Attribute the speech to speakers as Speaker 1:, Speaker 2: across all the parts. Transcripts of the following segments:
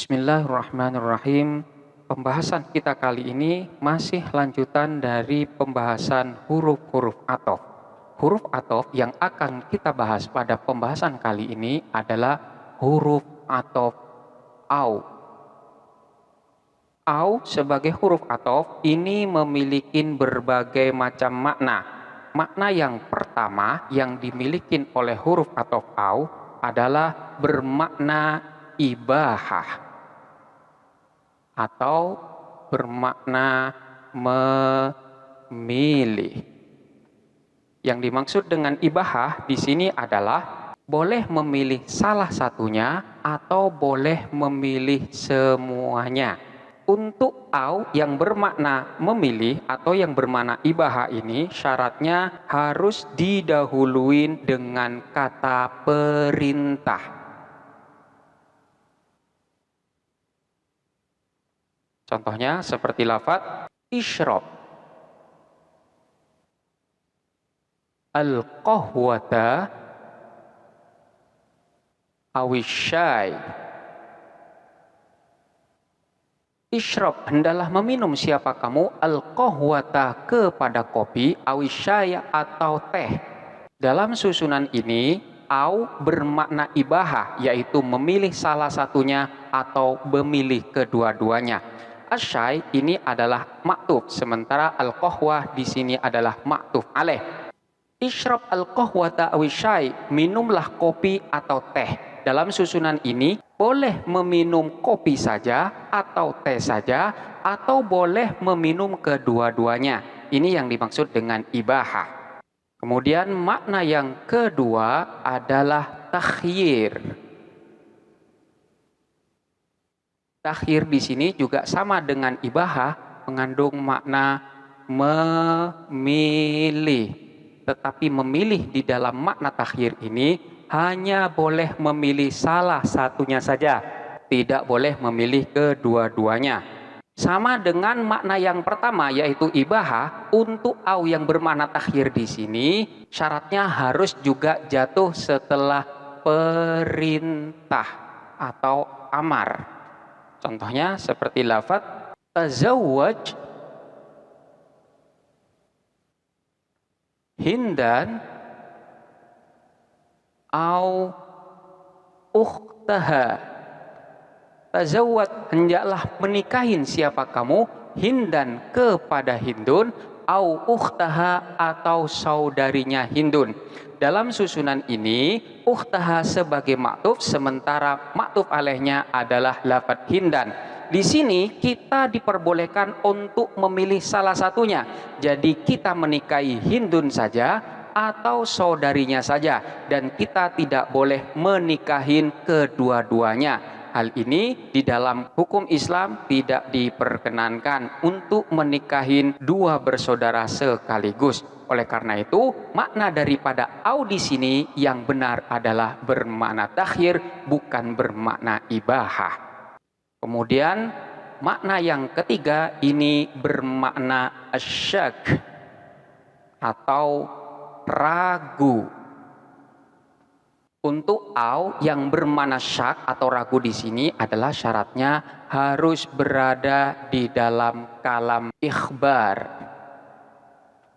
Speaker 1: Bismillahirrahmanirrahim. Pembahasan kita kali ini masih lanjutan dari pembahasan huruf-huruf athof. Huruf athof yang akan kita bahas pada pembahasan kali ini adalah huruf athof au. Au sebagai huruf athof ini memiliki berbagai macam makna. Makna yang pertama yang dimiliki oleh huruf athof au adalah bermakna ibahah atau bermakna memilih. Yang dimaksud dengan ibahah di sini adalah boleh memilih salah satunya atau boleh memilih semuanya. Untuk au yang bermakna memilih atau yang bermakna ibahah ini syaratnya harus didahului dengan kata perintah. Contohnya seperti lafaz isyrab al-qahwata awisyai. Isyrab, hendaklah meminum siapa kamu al-qahwata kepada kopi awisyai atau teh. Dalam susunan ini au bermakna ibahah, yaitu memilih salah satunya atau memilih kedua-duanya. Asyai ini adalah maktuf, sementara al-qahwah di sini adalah maktuf alaih. Isyrab al-qahwata awisyai, minumlah kopi atau teh. Dalam susunan ini boleh meminum kopi saja atau teh saja, atau boleh meminum kedua-duanya. Ini yang dimaksud dengan ibahah. Kemudian makna yang kedua adalah takhyir. Takhyir di sini juga sama dengan ibahah, mengandung makna memilih. Tetapi memilih di dalam makna takhyir ini hanya boleh memilih salah satunya saja, tidak boleh memilih kedua-duanya. Sama dengan makna yang pertama yaitu ibahah, untuk au yang bermakna takhyir di sini syaratnya harus juga jatuh setelah perintah atau amar. Contohnya seperti lafaz tazawwaj hindan au ukhtaha. Tazawwaj, hendaklah menikahin siapa kamu hindan kepada Hindun au ukhtaha atau saudarinya Hindun. Dalam susunan ini ukhtaha sebagai maktuf, sementara maktuf alaihnya adalah lafaz hindan. Di sini kita diperbolehkan untuk memilih salah satunya. Jadi kita menikahi Hindun saja atau saudarinya saja, dan kita tidak boleh menikahin kedua-duanya. Hal ini di dalam hukum Islam tidak diperkenankan untuk menikahin dua bersaudara sekaligus. Oleh karena itu, makna daripada au di sini yang benar adalah bermakna takhyir, bukan bermakna ibahah. Kemudian makna yang ketiga ini bermakna asyak atau ragu. Untuk au yang bermakna syak atau ragu di sini adalah syaratnya harus berada di dalam kalam ikhbar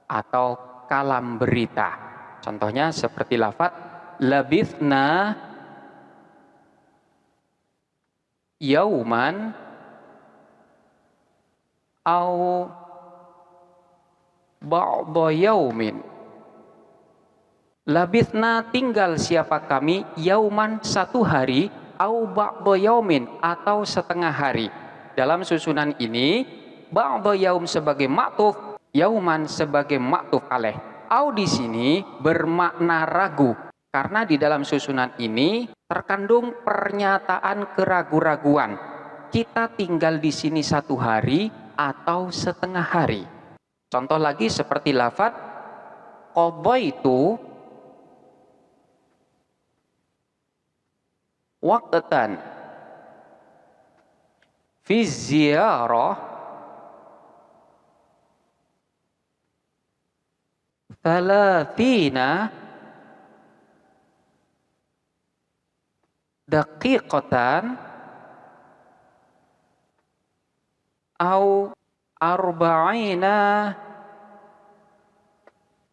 Speaker 1: atau kalam berita. Contohnya seperti lafaz labithna yauman au ba'da yaumin. Labithna, tinggal siapa kami, yauman satu hari, au ba'da yaumin atau setengah hari. Dalam susunan ini ba'da yaum sebagai maktuf, yauman sebagai maktuf alaih. Au di sini bermakna ragu, karena di dalam susunan ini terkandung pernyataan keragu-raguan. kita tinggal di sini 1 hari atau setengah hari. Contoh lagi seperti lafaz qadaitu waqtan fi ziyarah thalathina daqiqatan au arba'ina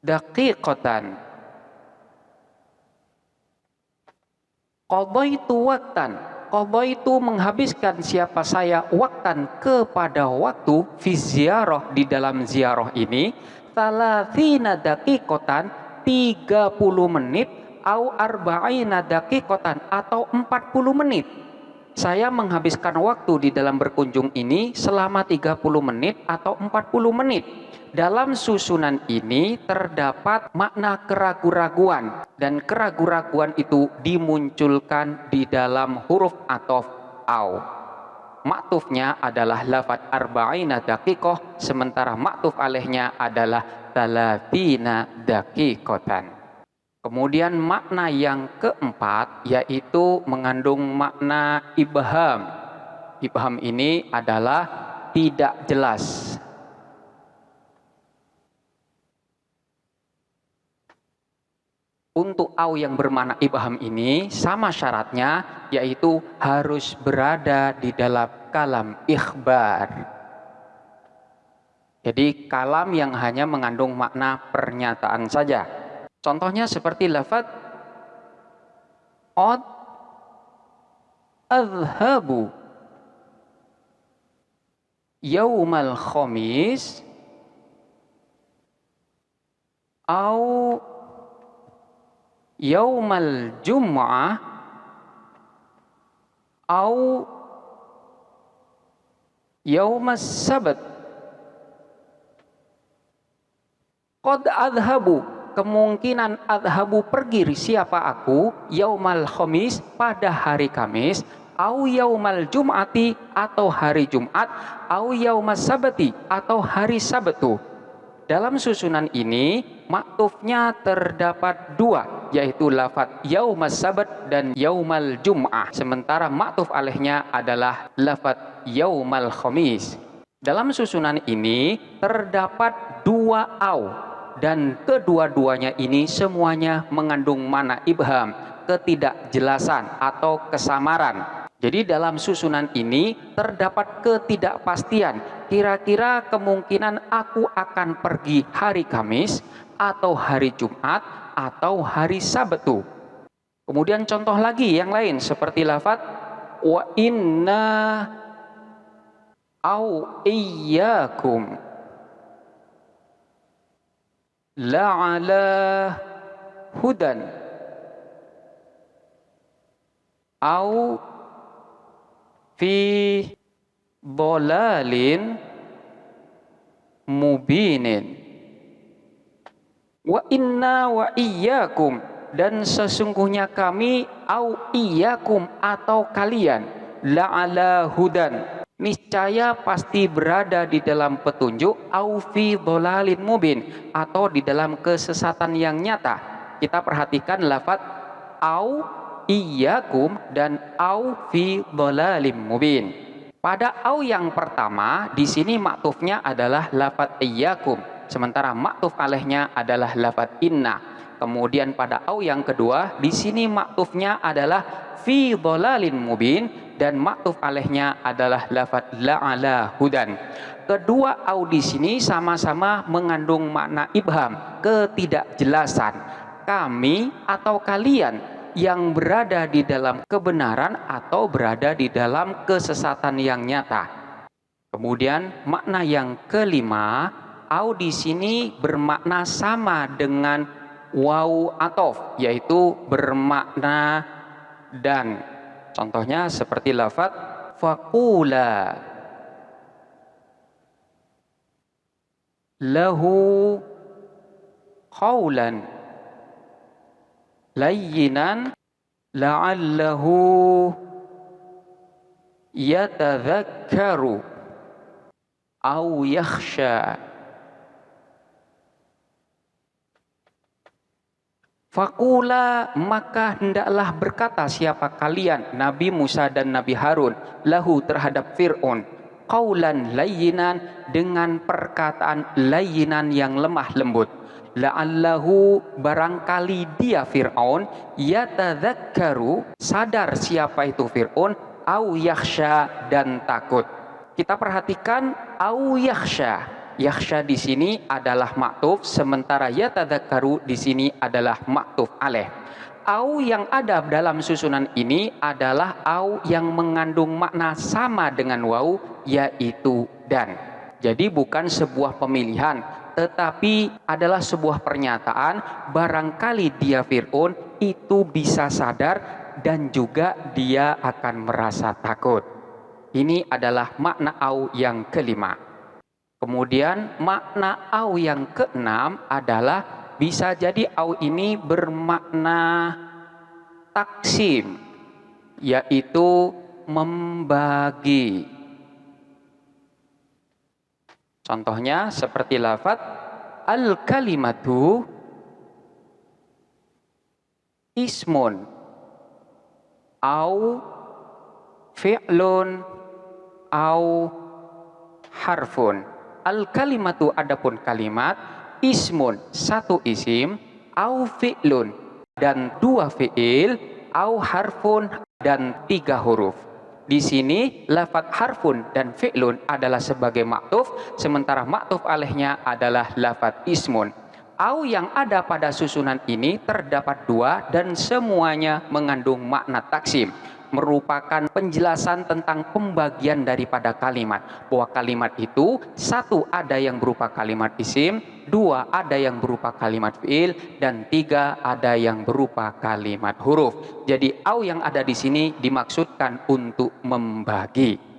Speaker 1: daqiqatan. Qadaitu waqtan, qadaitu menghabiskan siapa saya waktan kepada waktu fi ziarah di dalam ziarah ini thalathina daqiqatan 30 menit au arba'ina daqiqatan atau 40 menit. Saya menghabiskan waktu di dalam berkunjung ini selama 30 menit atau 40 menit. Dalam susunan ini terdapat makna keraguan-raguan, dan keraguan-raguan itu dimunculkan di dalam huruf athof au. Maktufnya adalah lafaz arba'ina daqiqah, sementara maktuf alaihnya adalah thalathina daqiqatan. Kemudian makna yang keempat yaitu mengandung makna ibham. Ibham ini adalah tidak jelas. Untuk au yang bermakna ibham ini sama syaratnya, yaitu harus berada di dalam kalam ikhbar. Jadi kalam yang hanya mengandung makna pernyataan saja. Contohnya seperti lafaz qad adhabu yaumal khamis au yaumal jum'ah au yaumas sabat. Qad adhabu, kemungkinan adhabu pergi siapa aku, yaumal khamis pada hari Kamis, au yaumal jum'ati atau hari Jumat, au yaumas sabati atau hari Sabtu. Dalam susunan ini maktufnya terdapat 2, yaitu lafaz yaumas sabat dan yaumal jum'ah, sementara maktuf alaihnya adalah lafaz yaumal khamis. Dalam susunan ini terdapat 2 au, dan kedua-duanya ini semuanya mengandung makna ibham, ketidakjelasan atau kesamaran. Jadi dalam susunan ini terdapat ketidakpastian, kira-kira kemungkinan aku akan pergi hari Kamis atau hari Jumat atau hari Sabtu. Kemudian contoh lagi yang lain seperti lafaz wa inna au iyyakum la'ala hudan au fi dhalalin mubinin. Wa inna wa iyyakum, dan sesungguhnya kami, au iyyakum atau kalian, la'ala hudan, niscaya pasti berada di dalam petunjuk, au fi dhalalin mubin, atau di dalam kesesatan yang nyata. Kita perhatikan lafaz au iyyakum dan au fi dhalalin mubin. Pada au yang pertama di sini maktufnya adalah lafaz iyyakum, sementara maktuf alaihnya adalah lafaz inna. Kemudian pada au yang kedua di sini maktufnya adalah fi dhalalin mubin dan maktuf alaihnya adalah lafaz la'ala hudan. Kedua au di sini sama-sama mengandung makna ibham, ketidakjelasan. Kami atau kalian yang berada di dalam kebenaran atau berada di dalam kesesatan yang nyata. Kemudian makna yang kelima, au di sini bermakna sama dengan waw athof, yaitu bermakna dan. Contohnya seperti lafaz faqula lahu qawlan layyinan la'allahu yatadzakkaru au yakhsha. Fakula, maka hendaklah berkata siapa kalian, Nabi Musa dan Nabi Harun, lahu terhadap Fir'aun, qaulan layyinan, dengan perkataan layyinan yang lemah lembut. La'allahu, barangkali dia Fir'aun, yatadzakkaru, sadar siapa itu Fir'aun, au yakhsha, dan takut. Kita perhatikan au yakhsha. Yakhsha di sini adalah maktuf, sementara yatadzakkaru di sini adalah maktuf alaih. Au yang ada dalam susunan ini adalah au yang mengandung makna sama dengan wau, yaitu dan. Jadi bukan sebuah pemilihan, tetapi adalah sebuah pernyataan, barangkali dia Fir'aun itu bisa sadar dan juga dia akan merasa takut. Ini adalah makna au yang kelima. Kemudian makna au yang keenam adalah bisa jadi au ini bermakna taksim, yaitu membagi. Contohnya seperti lafaz al-kalimatu ismun au fi'lun au harfun. Al-kalimatu adapun kalimat, ismun satu isim, au fi'lun dan dua fi'il, au harfun dan tiga huruf. Di sini lafaz harfun dan fi'lun adalah sebagai maktuf, sementara maktuf alaihnya adalah lafaz ismun. Au yang ada pada susunan ini terdapat dua dan semuanya mengandung makna taksim, merupakan penjelasan tentang pembagian daripada kalimat, bahwa kalimat itu satu ada yang berupa kalimat isim, dua ada yang berupa kalimat fiil, dan tiga ada yang berupa kalimat huruf. Jadi au yang ada di sini dimaksudkan untuk membagi.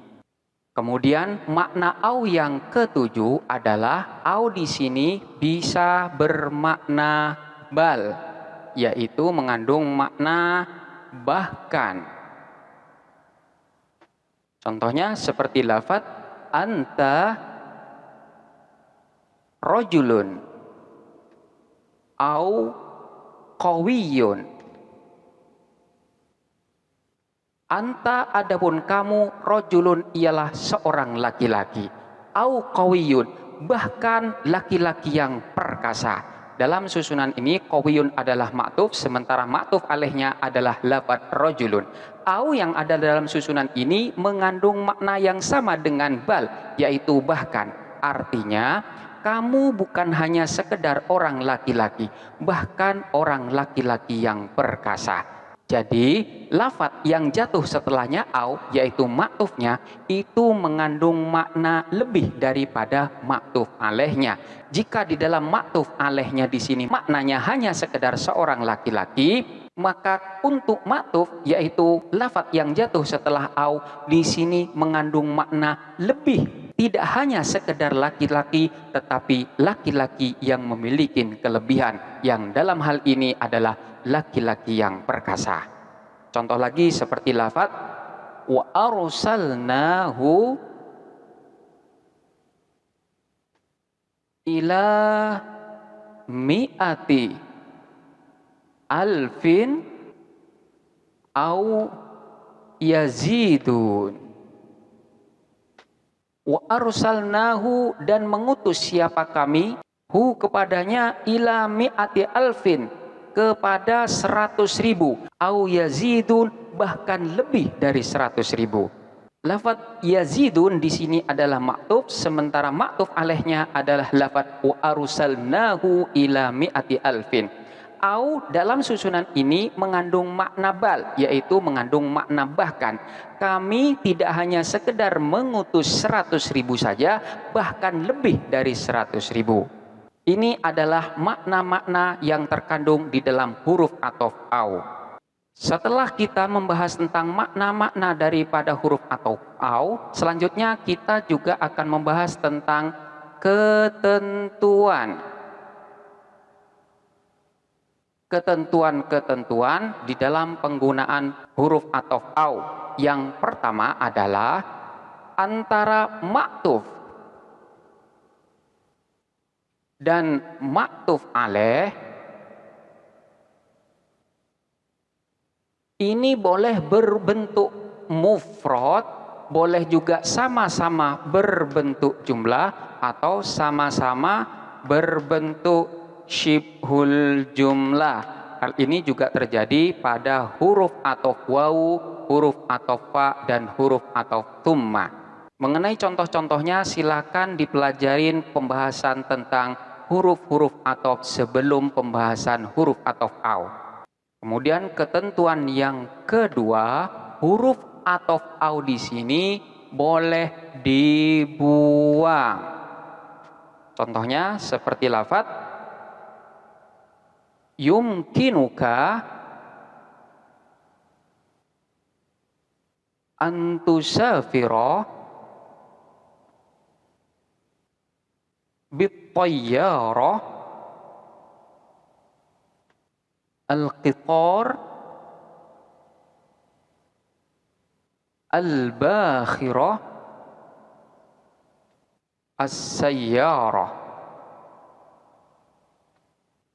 Speaker 1: Kemudian makna au yang ketujuh adalah au di sini bisa bermakna bal, yaitu mengandung makna bahkan. Contohnya seperti lafaz anta rajulun au qawiyyun. Anta adapun kamu, rajulun ialah seorang laki-laki, au qawiyyun bahkan laki-laki yang perkasa. Dalam susunan ini qawiyyun adalah maktuf, sementara maktuf alaihnya adalah lafaz rajulun. Au yang ada dalam susunan ini mengandung makna yang sama dengan bal, yaitu bahkan. Artinya kamu bukan hanya sekedar orang laki-laki, bahkan orang laki-laki yang perkasa. Jadi lafaz yang jatuh setelahnya au, yaitu maktufnya, itu mengandung makna lebih daripada maktuf alaihnya. Jika di dalam maktuf alaihnya di sini maknanya hanya sekedar seorang laki-laki, maka untuk maktuf, yaitu lafaz yang jatuh setelah au, di sini mengandung makna lebih, tidak hanya sekedar laki-laki, tetapi laki-laki yang memiliki kelebihan, yang dalam hal ini adalah laki-laki yang perkasa. Contoh lagi seperti lafaz wa arsalnahu ila mi'ati alfin au yazidun. Wa arsalnahu, dan mengutus siapa kami, hu kepadanya, ila mi'ati alfin, kepada 100.000, au yazidun bahkan lebih dari 100.000. Lafaz yazidun di sini adalah maktuf, sementara maktuf alaihnya adalah lafaz wa arsalnahu ila mi'ati alfin. Au dalam susunan ini mengandung makna bal, yaitu mengandung makna bahkan. Kami tidak hanya sekedar mengutus 100.000 saja, bahkan lebih dari 100.000. Ini adalah makna-makna yang terkandung di dalam huruf athof au. Setelah kita membahas tentang makna-makna daripada huruf athof au, selanjutnya kita juga akan membahas tentang ketentuan. ketentuan-ketentuan di dalam penggunaan huruf ataf au. Yang pertama adalah antara maktuf dan maktuf alaih ini boleh berbentuk mufrad, boleh juga sama-sama berbentuk jumlah atau sama-sama berbentuk syibhul jumlah. Hal ini juga terjadi pada huruf ataf wawu, huruf ataf fa, dan huruf ataf thumma. Mengenai contoh-contohnya silakan dipelajarin pembahasan tentang huruf-huruf ataf sebelum pembahasan huruf ataf au. Kemudian ketentuan yang kedua, huruf ataf au di sini boleh dibuang. Contohnya seperti lafaz yumkinuka antusafira bit-tayyarah al-qitar al-bakhirah as-sayyarah.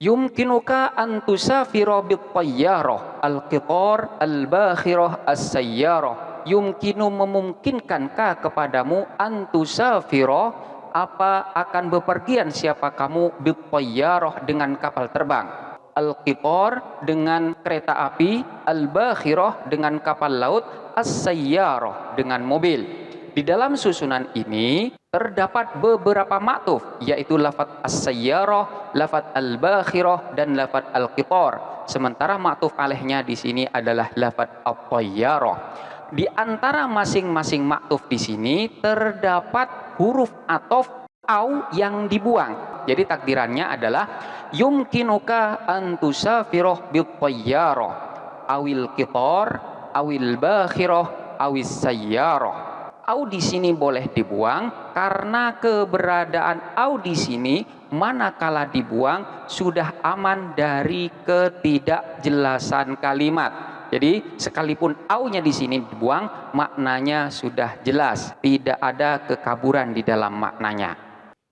Speaker 1: Yumkinuka an tusafira bit-tayyarah al-qitar al-bakhirah as-sayyarah. Yumkinu memungkinkankah kepadamu an tusafira apa akan bepergian siapa kamu bit-tayyarah dengan kapal terbang, al-qitar dengan kereta api, al-bakhirah dengan kapal laut, as-sayyarah dengan mobil. Di dalam susunan ini terdapat beberapa maktuf, yaitu lafaz as-sayyarah, lafaz al-bakhirah, dan lafaz al-qitar. Sementara maktuf alaihnya di sini adalah lafaz at-tayyarah. Di antara masing-masing maktuf di sini terdapat huruf ataf au yang dibuang. Jadi takdirannya adalah yumkinuka an tusafirah bit-tayyarah awil qitar awil bakhirah awis sayyarah. Au di sini boleh dibuang karena keberadaan au di sini manakala dibuang sudah aman dari ketidakjelasan kalimat. Jadi sekalipun au-nya di sini dibuang, maknanya sudah jelas, tidak ada kekaburan di dalam maknanya.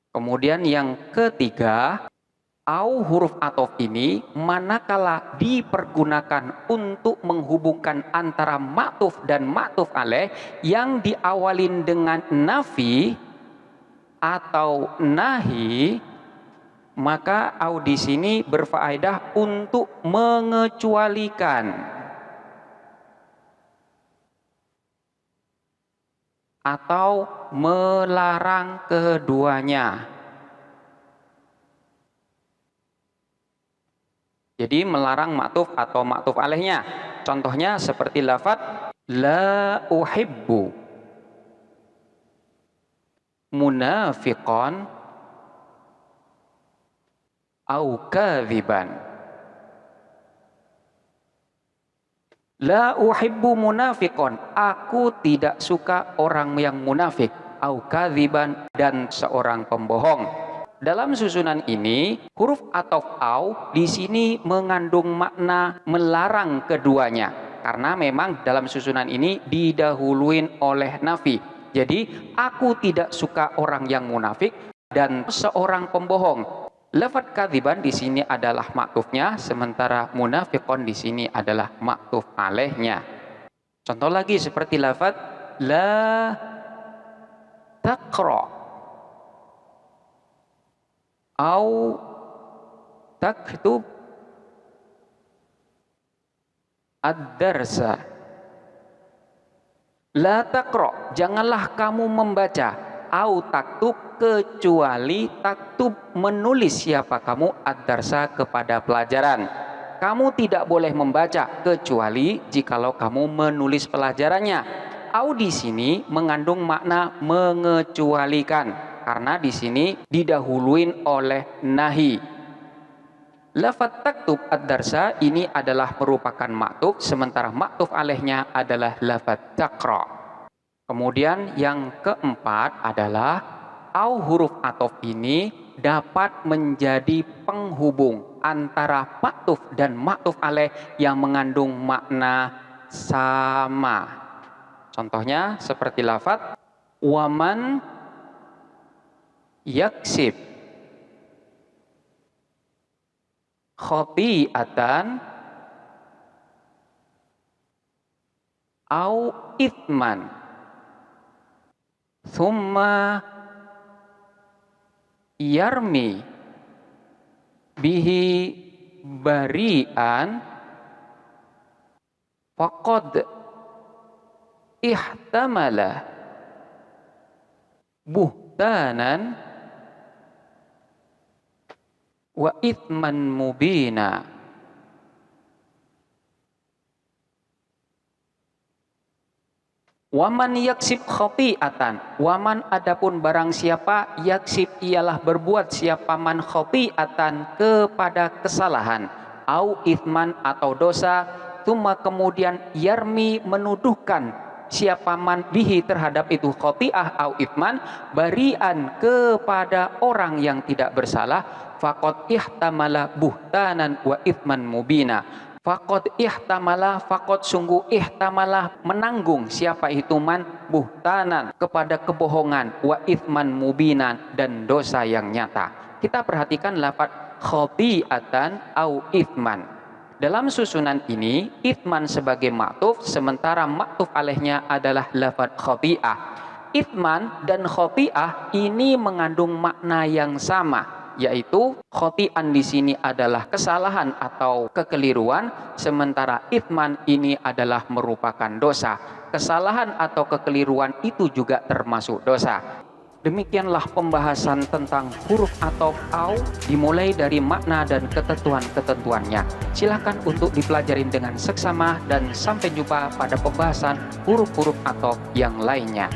Speaker 1: Kemudian yang ketiga, au huruf ataf ini manakala dipergunakan untuk menghubungkan antara maktuf dan maktuf alaih yang diawalin dengan nafi atau nahi, maka au di sini berfaedah untuk mengecualikan atau melarang keduanya. Jadi melarang maktuf atau maktuf alaihnya. Contohnya seperti lafaz la uhibbu munafiqan au kadziban. La uhibbu munafiqan, aku tidak suka orang yang munafik, au kadziban, dan seorang pembohong. Dalam susunan ini huruf ataf au di sini mengandung makna melarang keduanya karena memang dalam susunan ini didahuluin oleh nafi. Jadi aku tidak suka orang yang munafik dan seorang pembohong. Lafaz kadziban di sini adalah maktufnya, sementara munafiqon di sini adalah maktuf alaihnya. Contoh lagi seperti lafaz la taqra au taktub ad-darsa. La taqra, janganlah kamu membaca, au taktub, kecuali taktub menulis siapa kamu ad-darsa kepada pelajaran. Kamu tidak boleh membaca kecuali jikalau kamu menulis pelajarannya. Au di sini mengandung makna mengecualikan karena di sini didahuluin oleh nahi. Lafaz taktub ad-darsa ini adalah merupakan maktuf, sementara maktuf alaihnya adalah lafaz taqra. Kemudian yang keempat adalah au huruf ataf ini dapat menjadi penghubung antara ma'tuf dan ma'tuf alaih yang mengandung makna sama. Contohnya seperti lafadz waman yaksib khoti'atan au ithman thumma yarmi bihi bari'an faqad ihtamala buhtanan wa ithman mubina. Waman yaksib khoti'atan, waman adapun barang siapa yaksib ialah berbuat siapa man khoti'atan kepada kesalahan, au ithman atau dosa, thumma kemudian yarmi menuduhkan siapa man bihi terhadap itu khoti'ah au ithman barian kepada orang yang tidak bersalah, faqad ihtamala buhtanan wa ithman mubina. Faqad ihtamala, faqad sungguh ihtamala menanggung siapa itu man buhtanan kepada kebohongan, wa ithman mubinan dan dosa yang nyata. Kita perhatikan lafaz khoti'atan au ithman. Dalam susunan ini ithman sebagai ma'tuf, sementara ma'tuf alaihnya adalah lafaz khoti'ah. Ithman dan khoti'ah ini mengandung makna yang sama, yaitu khoti'an di sini adalah kesalahan atau kekeliruan, sementara ithman ini adalah merupakan dosa. Kesalahan atau kekeliruan itu juga termasuk dosa. Demikianlah pembahasan tentang huruf athof au dimulai dari makna dan ketentuan-ketentuannya. Silakan untuk dipelajari dengan seksama dan sampai jumpa pada pembahasan huruf-huruf athof yang lainnya.